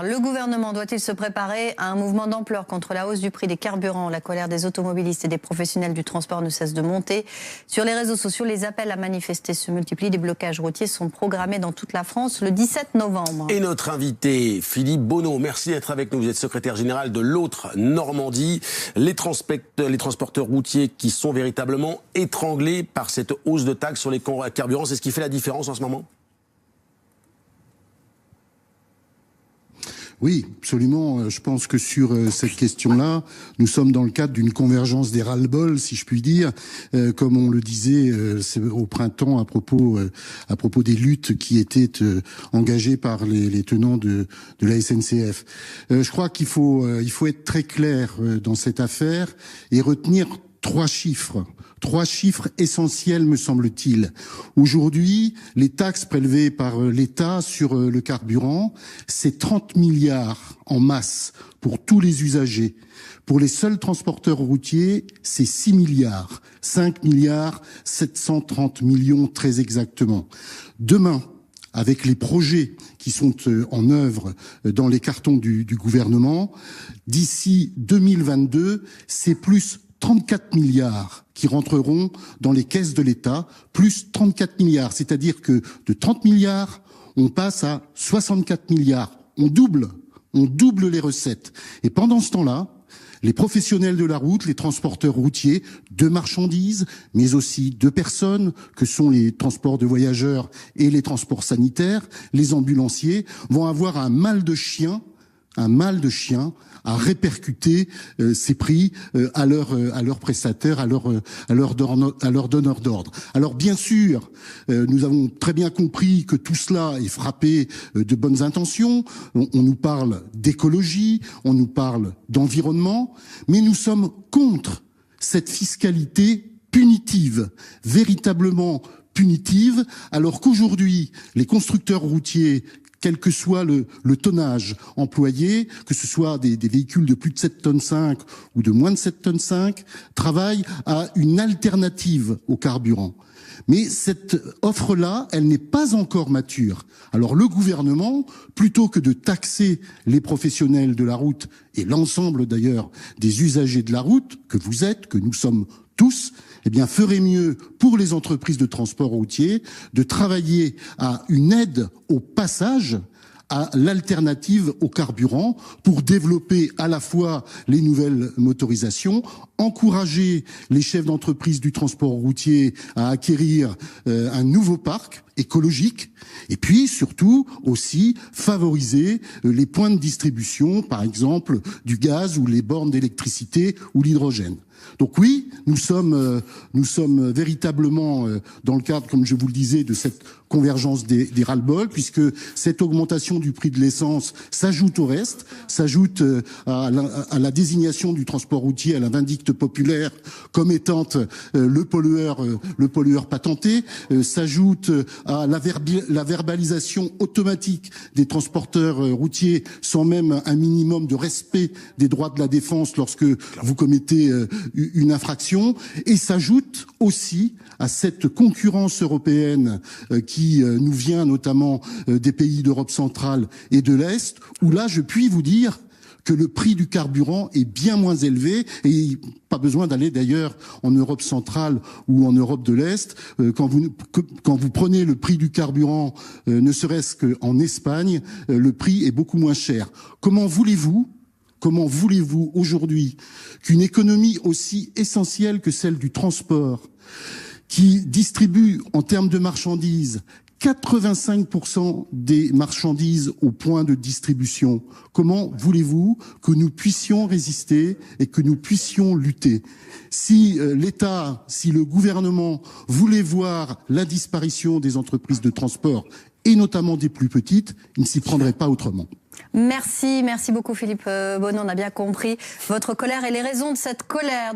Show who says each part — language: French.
Speaker 1: Le gouvernement doit-il se préparer à un mouvement d'ampleur contre la hausse du prix des carburants? La colère des automobilistes et des professionnels du transport ne cesse de monter. Sur les réseaux sociaux, les appels à manifester se multiplient. Des blocages routiers sont programmés dans toute la France le 17 novembre.
Speaker 2: Et notre invité, Philippe Bonneau, merci d'être avec nous. Vous êtes secrétaire général de l'Autre Normandie. Les transporteurs routiers qui sont véritablement étranglés par cette hausse de taxes sur les carburants, c'est ce qui fait la différence en ce moment?
Speaker 3: Oui, absolument. Je pense que sur cette question-là, nous sommes dans le cadre d'une convergence des ras-le-bol, si je puis dire, comme on le disait au printemps à propos des luttes qui étaient engagées par les tenants de la SNCF. Je crois qu'il faut être très clair dans cette affaire et retenir trois chiffres essentiels, me semble-t-il. Aujourd'hui, les taxes prélevées par l'État sur le carburant, c'est 30 milliards en masse pour tous les usagers. Pour les seuls transporteurs routiers, c'est 6 milliards, 5 milliards 730 millions très exactement. Demain, avec les projets qui sont en œuvre dans les cartons du gouvernement, d'ici 2022, c'est plus 34 milliards qui rentreront dans les caisses de l'État, plus 34 milliards. C'est-à-dire que de 30 milliards, on passe à 64 milliards. On double les recettes. Et pendant ce temps-là, les professionnels de la route, les transporteurs routiers de marchandises, mais aussi de personnes, que sont les transports de voyageurs et les transports sanitaires, les ambulanciers, vont avoir un mal de chien à répercuter ces prix à leurs prestataires, à leurs donneurs d'ordre. Alors bien sûr, nous avons très bien compris que tout cela est frappé de bonnes intentions. On nous parle d'écologie, on nous parle d'environnement, mais nous sommes contre cette fiscalité punitive, véritablement punitive, alors qu'aujourd'hui, les constructeurs routiers, quel que soit le tonnage employé, que ce soit des véhicules de plus de 7,5 tonnes ou de moins de 7,5 tonnes, travaillent à une alternative au carburant. Mais cette offre-là, elle n'est pas encore mature. Alors le gouvernement, plutôt que de taxer les professionnels de la route et l'ensemble d'ailleurs des usagers de la route, que vous êtes, que nous sommes tous, eh bien, ferait mieux pour les entreprises de transport routier de travailler à une aide au passage à l'alternative au carburant pour développer à la fois les nouvelles motorisations, encourager les chefs d'entreprise du transport routier à acquérir un nouveau parc écologique et puis surtout aussi favoriser les points de distribution, par exemple du gaz ou les bornes d'électricité ou l'hydrogène. Donc oui, nous sommes véritablement dans le cadre, comme je vous le disais, de cette convergence des ras-le-bol, puisque cette augmentation du prix de l'essence s'ajoute au reste, s'ajoute à la désignation du transport routier, à la vindicte populaire comme étant le pollueur patenté, s'ajoute à la verbalisation automatique des transporteurs routiers sans même un minimum de respect des droits de la défense lorsque vous commettez une infraction, et s'ajoute aussi à cette concurrence européenne qui nous vient notamment des pays d'Europe centrale et de l'Est, où là, je puis vous dire que le prix du carburant est bien moins élevé, et pas besoin d'aller d'ailleurs en Europe centrale ou en Europe de l'Est. Quand vous prenez le prix du carburant, ne serait-ce qu'en Espagne, le prix est beaucoup moins cher. Comment voulez-vous aujourd'hui qu'une économie aussi essentielle que celle du transport, qui distribue en termes de marchandises 85% des marchandises au point de distribution, comment voulez-vous que nous puissions résister et que nous puissions lutter? Si l'État, si le gouvernement voulait voir la disparition des entreprises de transport, et notamment des plus petites, il ne s'y prendrait pas autrement.
Speaker 1: Merci beaucoup Philippe Bonneau, on a bien compris votre colère et les raisons de cette colère.